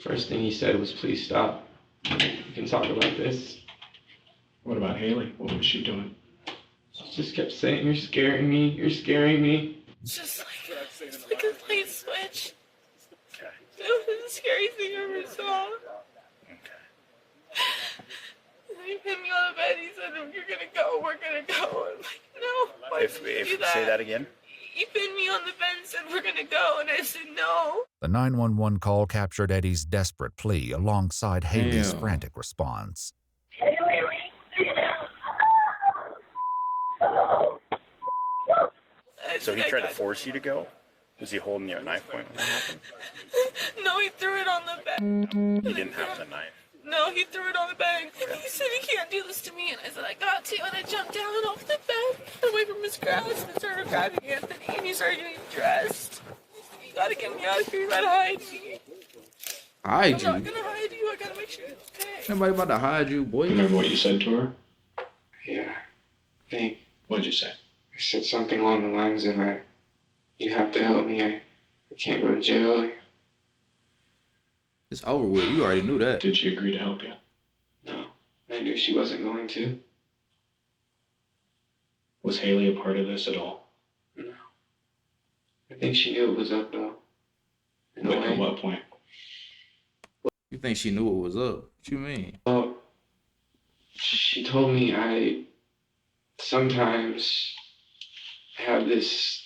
First thing he said was, "Please stop. We can talk about this." What about Haley? What was she doing? She just kept saying, "You're scaring me. You're scaring me." It's just like a light switch. It was the scariest thing I ever saw. He pinned me on the bed. He said, "You're gonna go. We're gonna go." I'm like, "No." Why If would you do say that again. He pinned me on the bed and said, "We're gonna go," and I said, "No." The 911 call captured Eddie's desperate plea alongside Haley's Damn. frantic response. So he tried to force you to go? Was he holding you at knife point when that happened? No, he threw it on the bed. He didn't have the knife. No, he threw it on the bed. And he said, "You can't do this to me." And I said, "I got to." And I jumped down off the bed, away from his grasp, and started grabbing Anthony. And he started getting dressed. He said, "You gotta get me out of here. You gotta hide me." Hide I'm you? not gonna hide you. I gotta make sure it's okay. Nobody about to hide you, boy. Remember what you said to her? Yeah. I think What'd you say? I said something along the lines of, "You have to help me. I can't go to jail." It's over with. You already knew that. Did she agree to help you? No, I knew she wasn't going to. Was Haley a part of this at all? No. I think she knew it was up though. In a But way. at what point? You think she knew what was up? What you mean? Well, she told me I sometimes have these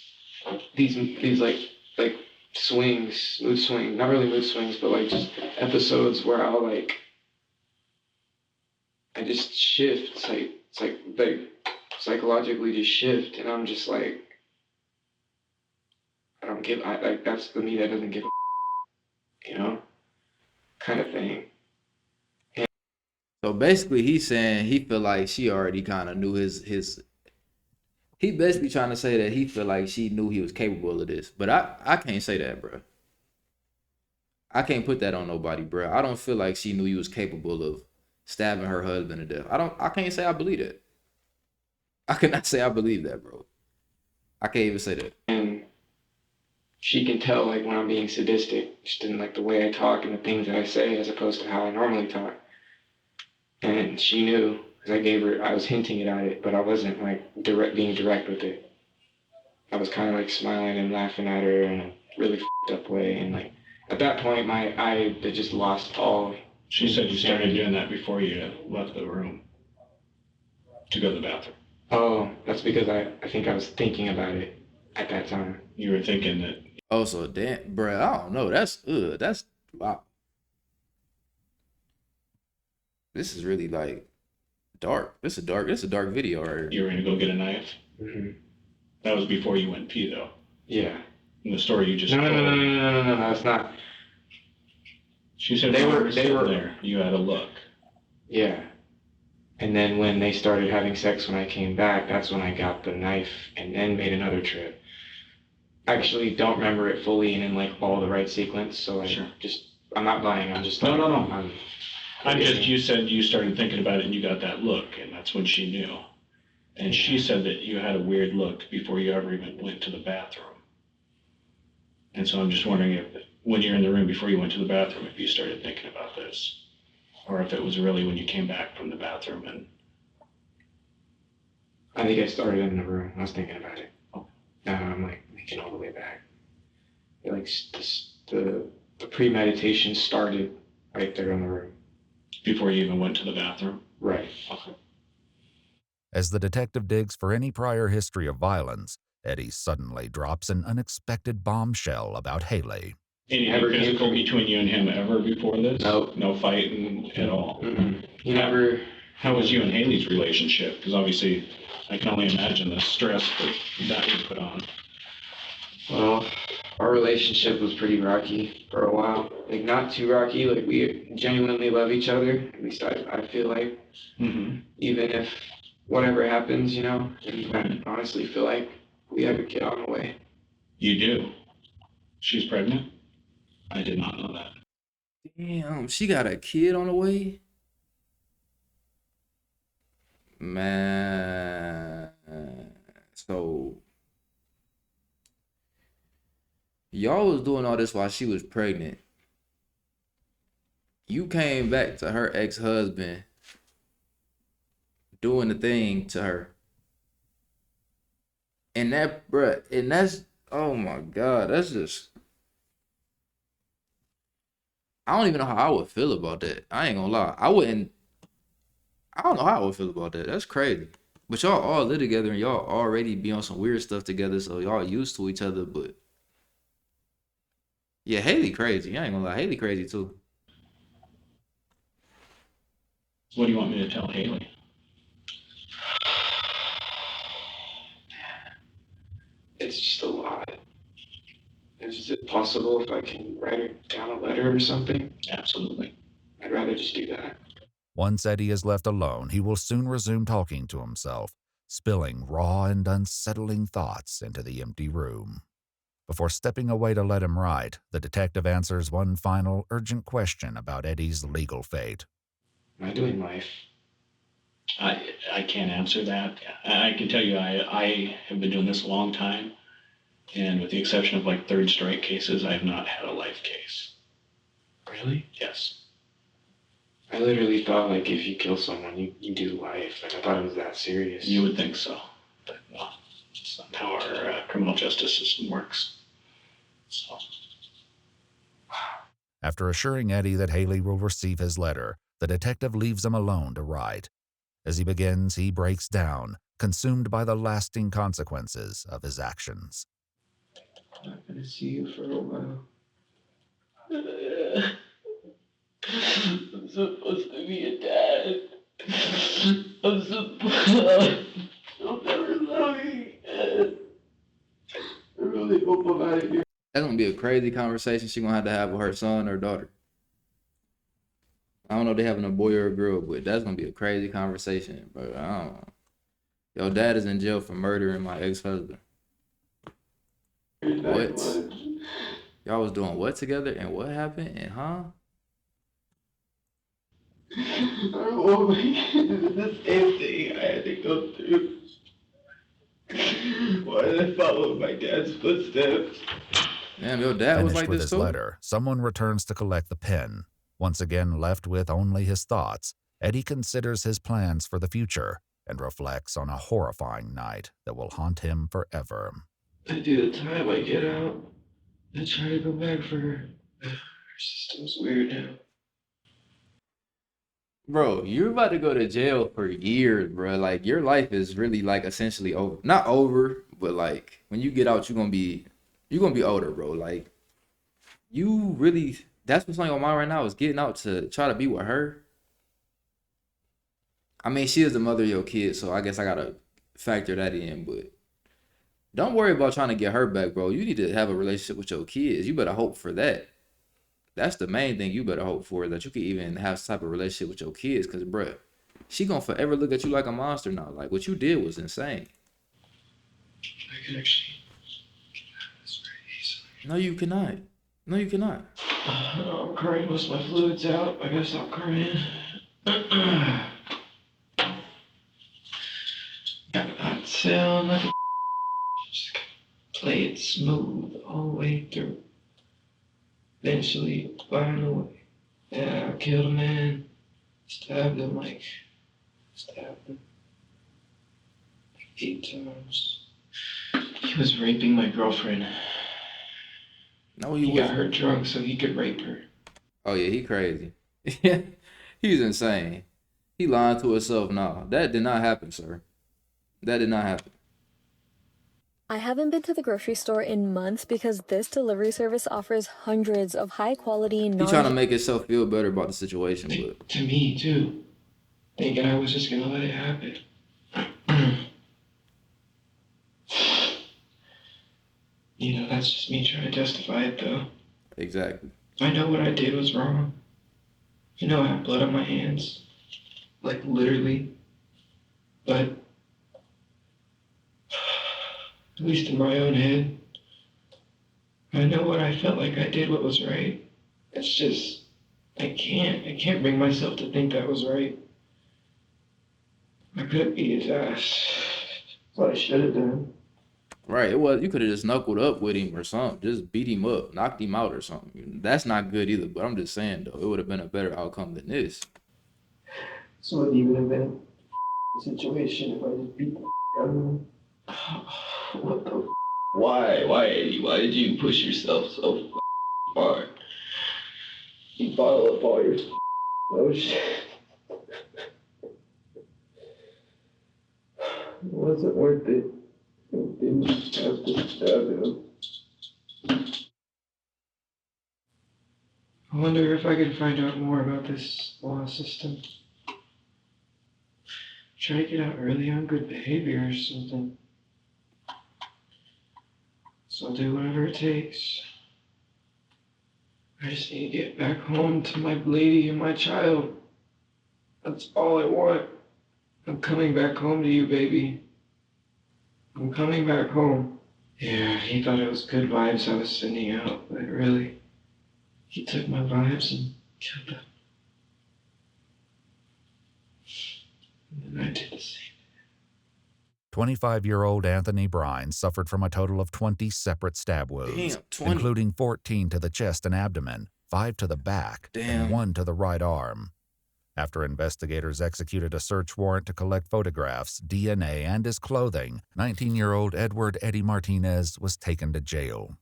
like swings, mood swings, not really mood swings, but like just episodes where I'll like, I just shift. It's like psychologically just shift, and I'm just like, like that's the me that doesn't give a, kind of thing. So basically, he's saying he feel like she already kind of knew his. He basically trying to say that he feel like she knew he was capable of this, but I can't say that, bro. I can't put that on nobody, bro. I don't feel like she knew he was capable of stabbing her husband to death. I can't say I believe that. I cannot say I believe that, bro. I can't even say that. And she can tell like when I'm being sadistic, just in like the way I talk and the things that I say as opposed to how I normally talk. And she knew because I was hinting at it, but I wasn't like being direct with it. I was kind of like smiling and laughing at her in a really f***ed up way, and like at that point, I had just lost all. She said you started doing that before you left the room to go to the bathroom. Oh, that's because I think I was thinking about it at that time. You were thinking that. Oh, so damn, bro. I don't know. That's wow. This is really like dark. This is a dark video right here. You were gonna go get a knife. Mm-hmm. That was before you went pee, though. Yeah. In the story you just told. No, it's not. She said they were there. You had a look. Yeah. And then when they started having sex when I came back, that's when I got the knife and then made another trip. I actually don't remember it fully and in like all the right sequence, so I'm not lying. I'm just like, no. You said you started thinking about it and you got that look, and that's when she knew. And she said that you had a weird look before you ever even went to the bathroom. And so I'm just wondering if, when you're in the room before you went to the bathroom, if you started thinking about this, or if it was really when you came back from the bathroom and. I think I started in the room. I was thinking about it. Oh. Now I'm like thinking all the way back. Like the premeditation started right there in the room. Before you even went to the bathroom? Right. Okay. As the detective digs for any prior history of violence, Eddie suddenly drops an unexpected bombshell about Haley. Anything physical between you and him ever before this? No fighting at all? He never. How was you and Haley's relationship? Because obviously, I can only imagine the stress that you put on. Well, our relationship was pretty rocky for a while. Like, not too rocky. Like, we genuinely love each other. At least I feel like. Mm-hmm. Even if whatever happens, and I honestly feel like we have a kid on the way. You do? She's pregnant? I did not know that. Damn, she got a kid on the way? Man. So y'all was doing all this while she was pregnant. You came back to her ex-husband doing the thing to her. And that's, oh my God, that's just, I don't even know how I would feel about that. I ain't gonna lie. I don't know how I would feel about that. That's crazy. But y'all all live together and y'all already be on some weird stuff together, so y'all used to each other, but yeah, Haley crazy. I ain't gonna lie. Haley crazy too. What do you want me to tell Haley? It's just a lot. Is it possible if I can write down a letter or something? Absolutely. I'd rather just do that. Once Eddie is left alone, he will soon resume talking to himself, spilling raw and unsettling thoughts into the empty room. Before stepping away to let him write, the detective answers one final urgent question about Eddie's legal fate. Am I doing life? I can't answer that. I can tell you I have been doing this a long time, and with the exception of like third strike cases, I have not had a life case. Really? Yes. I literally thought like if you kill someone, you do life. Like I thought it was that serious. You would think so, but no, it's not how our criminal justice system works. So. After assuring Eddie that Haley will receive his letter, the detective leaves him alone to write. As he begins, he breaks down, consumed by the lasting consequences of his actions. I'm not gonna see you for a while. I'm supposed to be a dad. I'm supposed. I'll never love you again. I really hope I'm out of here. That's gonna be a crazy conversation she's gonna have with her son or daughter. I don't know if they're having a boy or a girl, but that's gonna be a crazy conversation, bro. I don't know. Your dad is in jail for murdering my ex-husband. What? Y'all was doing what together, and what happened, and huh? Oh my God, the same thing I had to go through. Why did I follow my dad's footsteps? Damn, your dad was Finished like with this his too? letter, someone returns to collect the pen. Once again left with only his thoughts, Eddie considers his plans for the future and reflects on a horrifying night that will haunt him forever. I do the time I get out. I try to go back for her. Her system's weird now. Bro, you're about to go to jail for years, bro. Like, your life is really, like, essentially over. Not over, but, like, when you get out, you're gonna be older, bro. Like, you really, that's what's on your mind right now, is getting out to try to be with her. I mean, she is the mother of your kids, so I guess I gotta factor that in, but don't worry about trying to get her back, bro. You need to have a relationship with your kids. You better hope for that. That's the main thing you better hope for, that you can even have some type of relationship with your kids, because, bro, she gonna forever look at you like a monster now. Like, what you did was insane. I can actually get out of this very easily. No, you cannot. No, you cannot. I'm crying. Most of my fluid's out. I gotta stop crying. Gotta not sound like a just play it smooth all the way through. Eventually, find a way. Yeah, I killed a man. Stabbed him 8 times. He was raping my girlfriend. No, he got her drunk so he could rape her. Oh, yeah, he crazy. He's insane. He lying to himself now. That did not happen, sir. That did not happen. I haven't been to the grocery store in months because this delivery service offers hundreds of high-quality, He trying to make himself feel better about the situation, but To me, too. Thinking I was just gonna let it happen. You know, that's just me trying to justify it, though. Exactly. I know what I did was wrong. You know, I have blood on my hands. Like, literally. But, at least in my own head, I know what I felt like I did what was right. It's just, I can't bring myself to think that was right. I could have beat his ass. That's what I should have done. right, it was, you could have just knuckled up with him or something. Just beat him up, knocked him out or something. That's not good either, but I'm just saying, though, it would have been a better outcome than this. This wouldn't even have been a situation if I just beat the out of him. What the Why, Eddie? Why did you push yourself so far? You bottle up all your emotion. It wasn't worth it. It didn't have to stab him. I wonder if I could find out more about this law system. Try to get out early on good behavior or something. So I'll do whatever it takes. I just need to get back home to my lady and my child. That's all I want. I'm coming back home to you, baby. I'm coming back home. Yeah, he thought it was good vibes I was sending out, but really, he took my vibes and killed them. And I did the same. 25-year-old Anthony Brine suffered from a total of 20 separate stab wounds, Damn, 20. including 14 to the chest and abdomen, 5 to the back, Damn. and 1 to the right arm. After investigators executed a search warrant to collect photographs, DNA, and his clothing, 19-year-old Edward Eddie Martinez was taken to jail.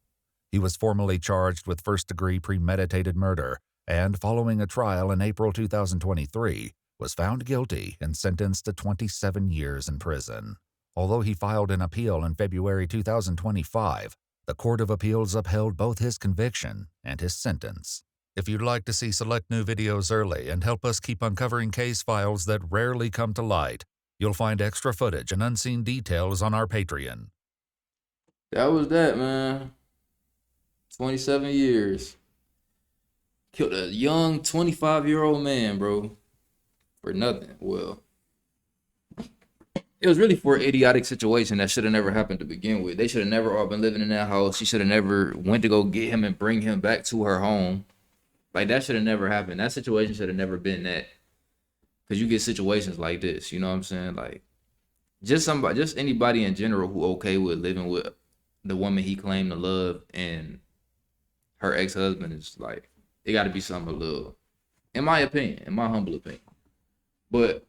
He was formally charged with first-degree premeditated murder and, following a trial in April 2023, was found guilty and sentenced to 27 years in prison. Although he filed an appeal in February 2025, the Court of Appeals upheld both his conviction and his sentence. If you'd like to see select new videos early and help us keep uncovering case files that rarely come to light, you'll find extra footage and unseen details on our Patreon. That was that, man. 27 years. Killed a young 25-year-old man, bro. For nothing. Well, it was really for an idiotic situation that should have never happened to begin with. They should have never all been living in that house. She should have never went to go get him and bring him back to her home. Like, that should have never happened. That situation should have never been that. Because you get situations like this, you know what I'm saying? Like, just anybody in general who okay with living with the woman he claimed to love and her ex-husband is like, it got to be something a little, in my opinion, in my humble opinion. But,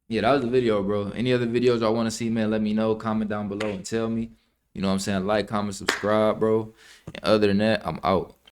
yeah, that was the video, bro. Any other videos I want to see, man, let me know. Comment down below and tell me. You know what I'm saying? Like, comment, subscribe, bro. And other than that, I'm out.